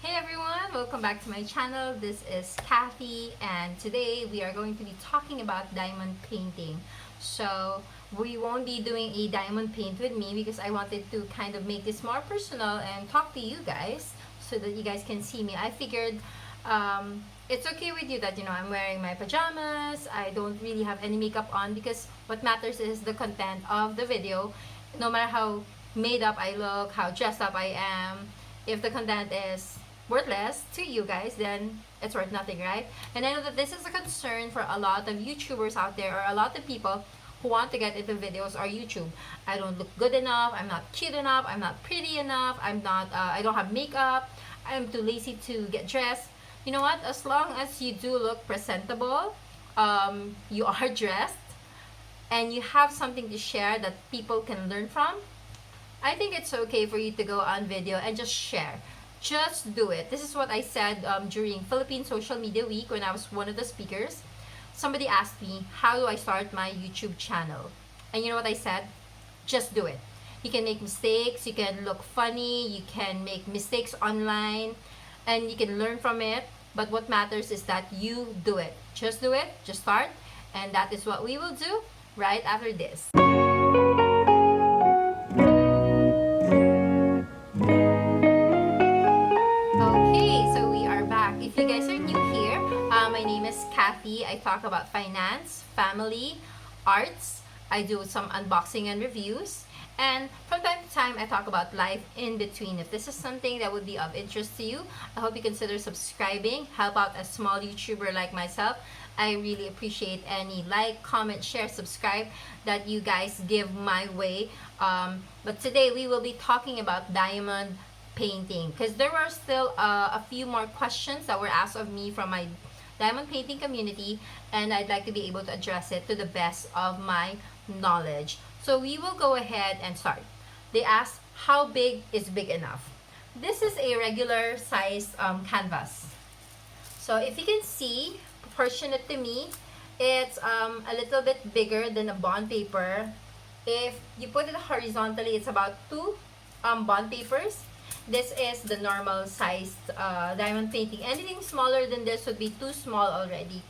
Hey everyone, welcome back to my channel. This is Kathy and today we are going to be talking about diamond painting. So we won't be doing a diamond paint with me because I wanted to kind of make this more personal and talk to you guys so that you guys can see me. I figured it's okay with you that I'm wearing my pajamas. I don't really have any makeup on because what matters is the content of the video. No matter how made up I look, how dressed up I am, if the content is worthless to you guys, then it's worth nothing, right? And I know that this is a concern for a lot of YouTubers out there, or a lot of people who want to get into videos or YouTube. I don't look good enough, I'm not cute enough, I'm not pretty enough, I don't have makeup, I'm too lazy to get dressed. You know what? As long as you do look presentable, you are dressed, and you have something to share that people can learn from, I think it's okay for you to go on video and just share. Just do it. This is what I said during Philippine Social Media Week when I was one of the speakers. Somebody asked me, how do I start my YouTube channel? And you know what I said? Just do it. You can make mistakes, you can look funny, you can make mistakes online, and you can learn from it. But what matters is that you do it. Just do it, just start. And that is what we will do right after this. If you guys are new here, my name is Kathy. I talk about finance, family, arts. I do some unboxing and reviews. And from time to time, I talk about life in between. If this is something that would be of interest to you, I hope you consider subscribing. Help out a small YouTuber like myself. I really appreciate any like, comment, share, subscribe that you guys give my way. But today, we will be talking about diamond painting because there were still a few more questions that were asked of me from my diamond painting community, and I'd like to be able to address it to the best of my knowledge. So we will go ahead and start. They asked, how big is big enough? This is a regular size canvas. So if you can see, proportionate to me, it's a little bit bigger than a bond paper. If you put it horizontally, it's about 2 bond papers. This is the normal sized diamond painting. Anything smaller than this would be too small already.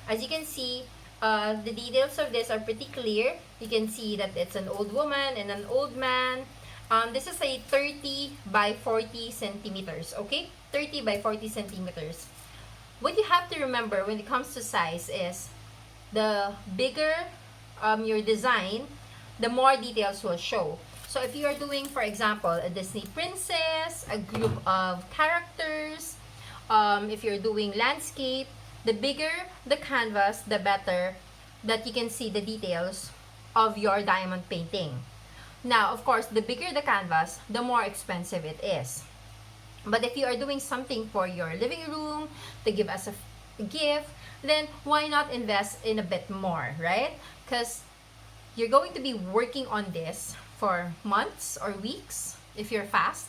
As you can see, the details of this are pretty clear. You can see that it's an old woman and an old man. This is a 30 by 40 centimeters, okay? 30 by 40 centimeters. What you have to remember when it comes to size is the bigger your design, the more details will show. So if you are doing, for example, a Disney princess, a group of characters, if you're doing landscape, the bigger the canvas, the better that you can see the details of your diamond painting. Now, of course, the bigger the canvas, the more expensive it is. But if you are doing something for your living room, to give as a gift, then why not invest in a bit more, right? Because you're going to be working on this for months or weeks if you're fast.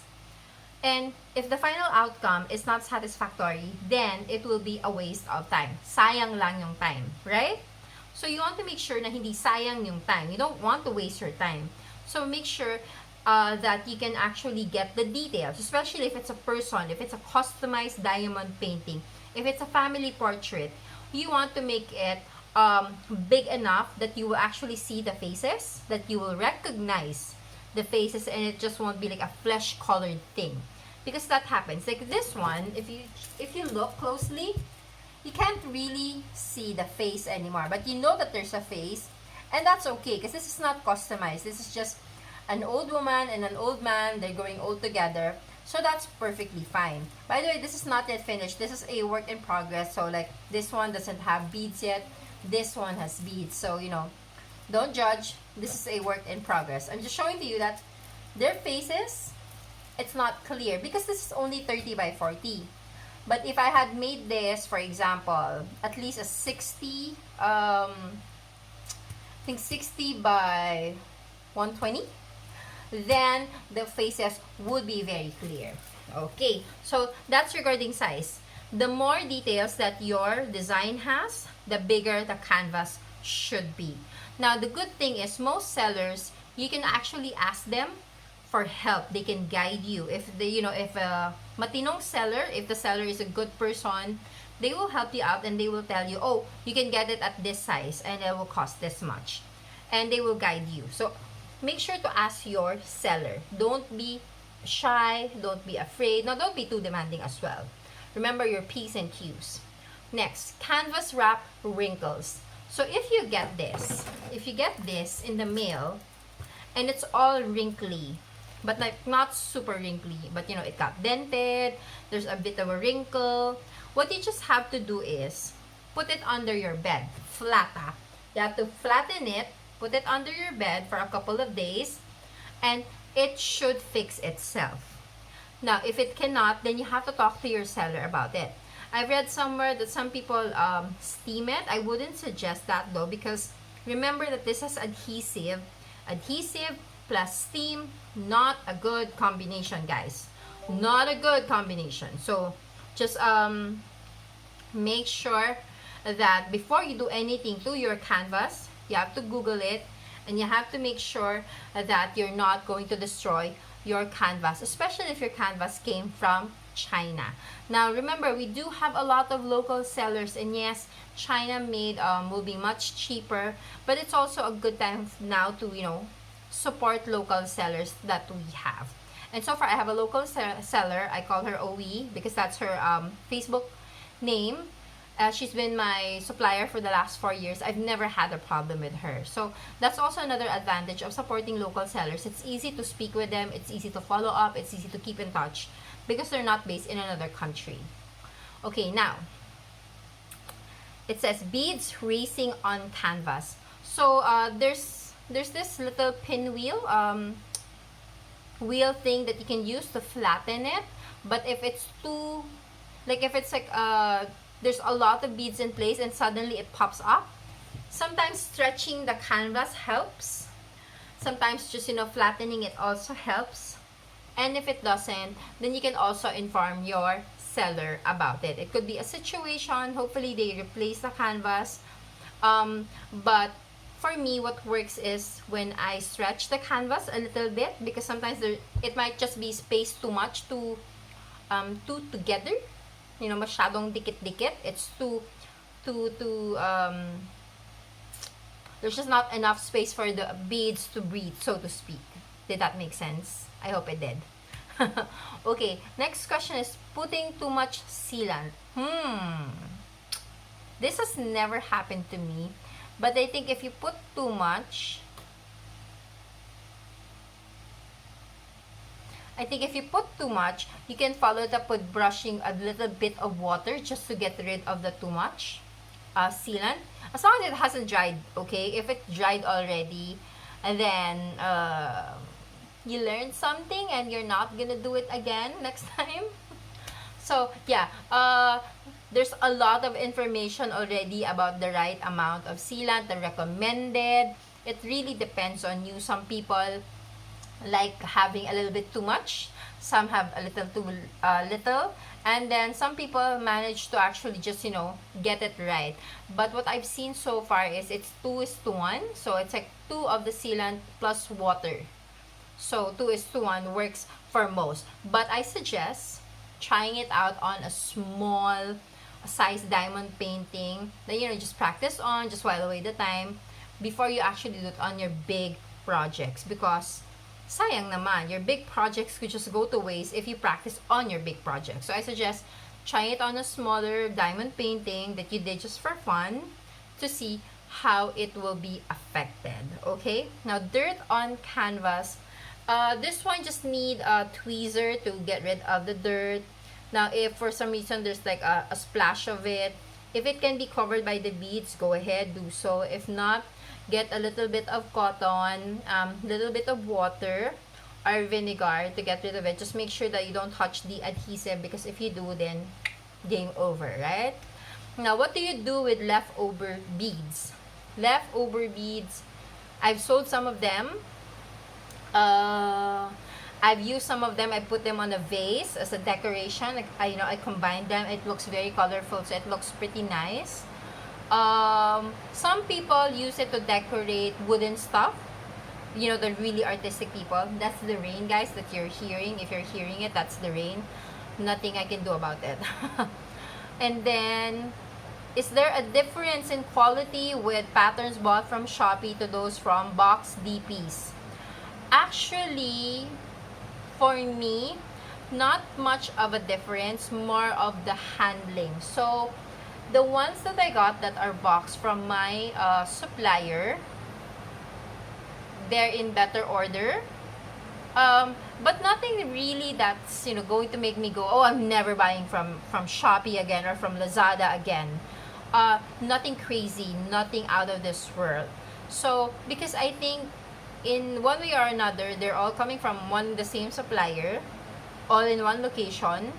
And if the final outcome is not satisfactory, then it will be a waste of time. Sayang lang yung time, right? So you want to make sure na hindi sayang yung time. You don't want to waste your time. So make sure that you can actually get the details, especially if it's a person, if it's a customized diamond painting, if it's a family portrait, you want to make it big enough that you will actually see the faces, that you will recognize the faces, and it just won't be like a flesh colored thing, because that happens. Like this one, if you look closely, you can't really see the face anymore, but you know that there's a face, and that's okay because this is not customized. This is just an old woman and an old man. They're growing old together, so that's perfectly fine. By the way, this is not yet finished. This is a work in progress. So like this one doesn't have beads yet. This one has beads, so don't judge. This is a work in progress. I'm just showing to you that their faces, it's not clear because this is only 30 by 40. But if I had made this, for example, at least a 60, I think 60 by 120, then the faces would be very clear. Okay, so that's regarding size. The more details that your design has, the bigger the canvas should be. Now, the good thing is most sellers, you can actually ask them for help. They can guide you. If they, if a matinong seller, if the seller is a good person, they will help you out and they will tell you, oh, you can get it at this size and it will cost this much. And they will guide you. So make sure to ask your seller. Don't be shy, don't be afraid. No, don't be too demanding as well. Remember your P's and Q's. Next, canvas wrap wrinkles. So if you get this in the mail and it's all wrinkly, but like not super wrinkly, but it got dented, there's a bit of a wrinkle, what you just have to do is put it under your bed, flat. You have to flatten it, put it under your bed for a couple of days, and it should fix itself. Now, if it cannot, then you have to talk to your seller about it. I've read somewhere that some people steam it. I wouldn't suggest that though, because remember that this is adhesive. Adhesive plus steam, not a good combination, guys. Not a good combination. So just make sure that before you do anything to your canvas, you have to Google it, and you have to make sure that you're not going to destroy your canvas, especially if your canvas came from China. Now remember, we do have a lot of local sellers, and yes, China made will be much cheaper, but it's also a good time now to support local sellers that we have. And so far I have a local seller. I call her OE because that's her Facebook name. She's been my supplier for the last 4 years. I've never had a problem with her. So that's also another advantage of supporting local sellers. It's easy to speak with them. It's easy to follow up. It's easy to keep in touch because they're not based in another country. Okay, now it says beads racing on canvas. So there's this little pinwheel wheel thing that you can use to flatten it. But if it's too, like if it's like there's a lot of beads in place and suddenly it pops up, sometimes stretching the canvas helps. Sometimes just flattening it also helps. And if it doesn't, then you can also inform your seller about it. It could be a situation, hopefully they replace the canvas. But for me, what works is when I stretch the canvas a little bit, because sometimes it might just be spaced too much, too together. Masyadong dikit-dikit. It's there's just not enough space for the beads to breathe, so to speak. Did that make sense? I hope it did. Okay, next question is putting too much sealant. This has never happened to me, but I think if you put too much, you can follow it up with brushing a little bit of water just to get rid of the too much sealant. As long as it hasn't dried, okay? If it dried already, and then you learned something and you're not gonna do it again next time. So yeah, there's a lot of information already about the right amount of sealant, the recommended. It really depends on you. Some people like having a little bit too much, some have a little too little, and then some people manage to actually just get it right. But what I've seen so far is it's 2:1, so it's like 2 of the sealant plus water. So 2:1 works for most, but I suggest trying it out on a small size diamond painting that just practice on, just while away the time before you actually do it on your big projects, because sayang naman, your big projects could just go to waste if you practice on your big project. So I suggest trying it on a smaller diamond painting that you did just for fun to see how it will be affected. Okay, now dirt on canvas. This one just need a tweezer to get rid of the dirt. Now if for some reason there's like a splash of it, if it can be covered by the beads, go ahead, do so. If not, get a little bit of cotton, little bit of water or vinegar to get rid of it. Just make sure that you don't touch the adhesive, because if you do, then game over, right? Now what do you do with leftover beads? Leftover beads, I've sold some of them. I've used some of them. I put them on a vase as a decoration. Like, I combined them. It looks very colorful, so it looks pretty nice. Some people use it to decorate wooden stuff. you know, the really artistic people. That's the rain, guys, that you're hearing. If you're hearing it, that's the rain. Nothing I can do about it. And then, is there a difference in quality with patterns bought from Shopee to those from box DPs? Actually, for me, not much of a difference, more of the handling. So, the ones that I got that are boxed from my supplier, they're in better order. But nothing really that's, you know, going to make me go, oh, I'm never buying from Shopee again or from Lazada again. Nothing crazy, nothing out of this world. So, because I think in one way or another, they're all coming from the same supplier, all in one location.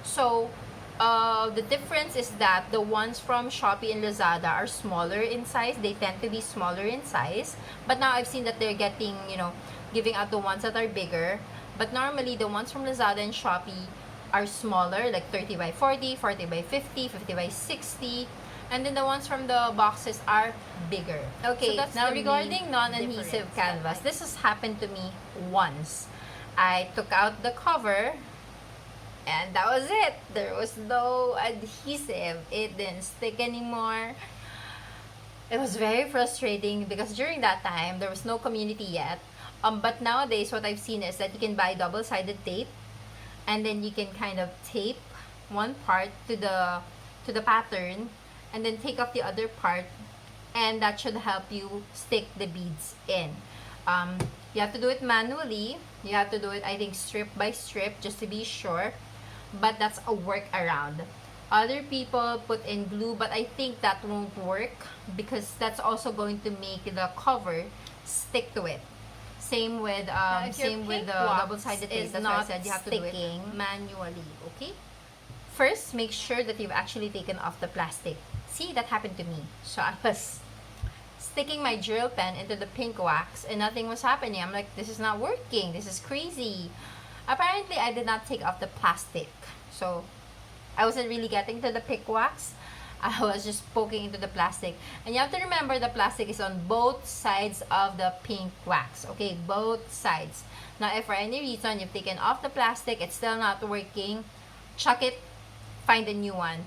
So, the difference is that the ones from Shopee and Lazada are smaller in size. They tend to be smaller in size. But now I've seen that they're getting, you know, giving out the ones that are bigger. But normally, the ones from Lazada and Shopee are smaller, like 30 by 40, 40 by 50, 50 by 60. And then the ones from the boxes are bigger. Okay, so now regarding non-adhesive canvas, this has happened to me once. I took out the cover, and that was it. There was no adhesive. It didn't stick anymore. It was very frustrating because during that time, there was no community yet. But nowadays, what I've seen is that you can buy double-sided tape, and then you can kind of tape one part to the pattern, and then take off the other part, and that should help you stick the beads in. You have to do it manually. You have to do it, I think, strip by strip, just to be sure. But that's a workaround. Other people put in glue, but I think that won't work because that's also going to make the cover stick to it. Same with the double-sided tape. That's why I said you have to do it manually. Okay. First, make sure that you've actually taken off the plastic. See, that happened to me. So I was sticking my drill pen into the pink wax and nothing was happening. I'm like, this is not working. This is crazy. Apparently, I did not take off the plastic. So, I wasn't really getting to the pink wax. I was just poking into the plastic. And you have to remember the plastic is on both sides of the pink wax. Okay, both sides. Now, if for any reason you've taken off the plastic, it's still not working, chuck it, find a new one.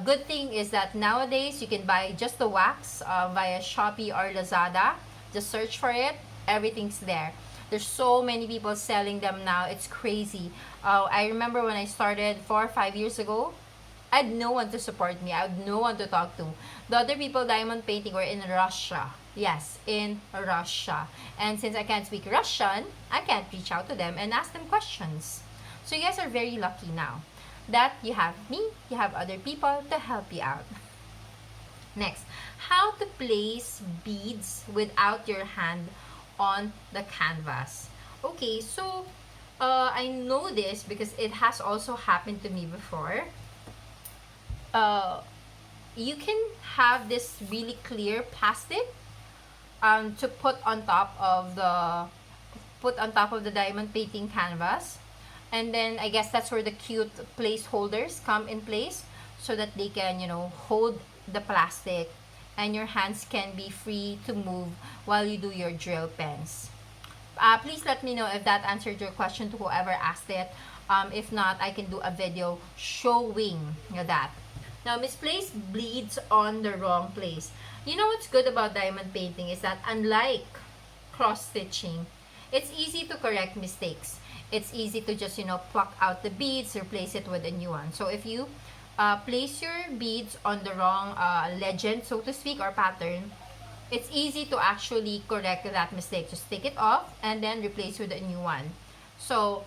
Good thing is that nowadays you can buy just the wax via Shopee or Lazada. Just search for it. Everything's there. There's so many people selling them now. It's crazy. I remember when I started 4 or 5 years ago, I had no one to support me. I had no one to talk to. The other people diamond painting were in Russia. Yes, in Russia. And since I can't speak Russian, I can't reach out to them and ask them questions. So you guys are very lucky now that you have me, you have other people to help you out. Next, how to place beads without your hand on the canvas. Okay, so I know this because it has also happened to me before. You can have this really clear plastic to put on top of the diamond painting canvas, and then I guess that's where the cute placeholders come in place so that they can, you know, hold the plastic and your hands can be free to move while you do your drill pens. Please let me know if that answered your question to whoever asked it. If not, I can do a video showing that. Now, misplaced bleeds on the wrong place. You know what's good about diamond painting is that unlike cross-stitching, it's easy to correct mistakes. It's easy to just, you know, pluck out the beads, replace it with a new one. So if you place your beads on the wrong legend, so to speak, or pattern, it's easy to actually correct that mistake. Just take it off and then replace with a new one. So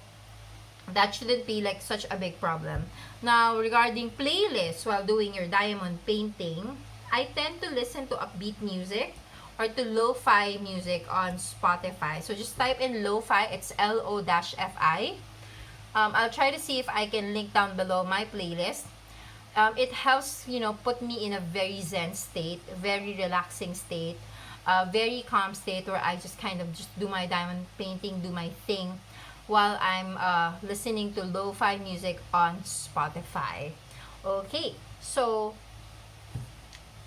that shouldn't be like such a big problem. Now, regarding playlists while doing your diamond painting, I tend to listen to upbeat music or to lo-fi music on Spotify. So just type in lo-fi, it's LO-FI. I'll try to see if I can link down below my playlist. It helps, you know, put me in a very zen state, very relaxing state, very calm state where I just kind of just do my diamond painting, do my thing while I'm listening to lo-fi music on Spotify. Okay, so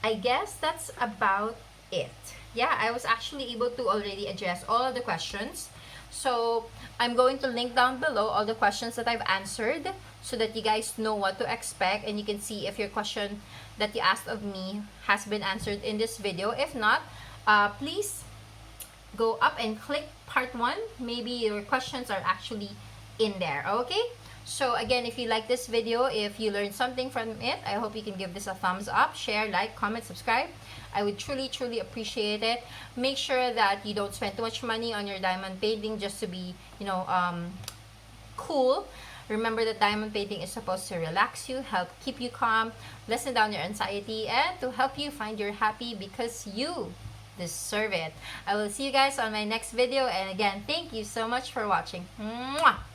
I guess that's about it. yeah, I was actually able to already address all of the questions. So I'm going to link down below all the questions that I've answered so that you guys know what to expect, and you can see if your question that you asked of me has been answered in this video. If not, please go up and click part 1. Maybe your questions are actually in there, okay? So again, if you like this video, if you learned something from it, I hope you can give this a thumbs up, share, like, comment, subscribe. I would truly appreciate it. Make sure that you don't spend too much money on your diamond painting just to be, you know, cool. Remember that diamond painting is supposed to relax you, help keep you calm, lessen down your anxiety, and to help you find your happy, because you deserve it. I will see you guys on my next video, and again, thank you so much for watching. Mwah!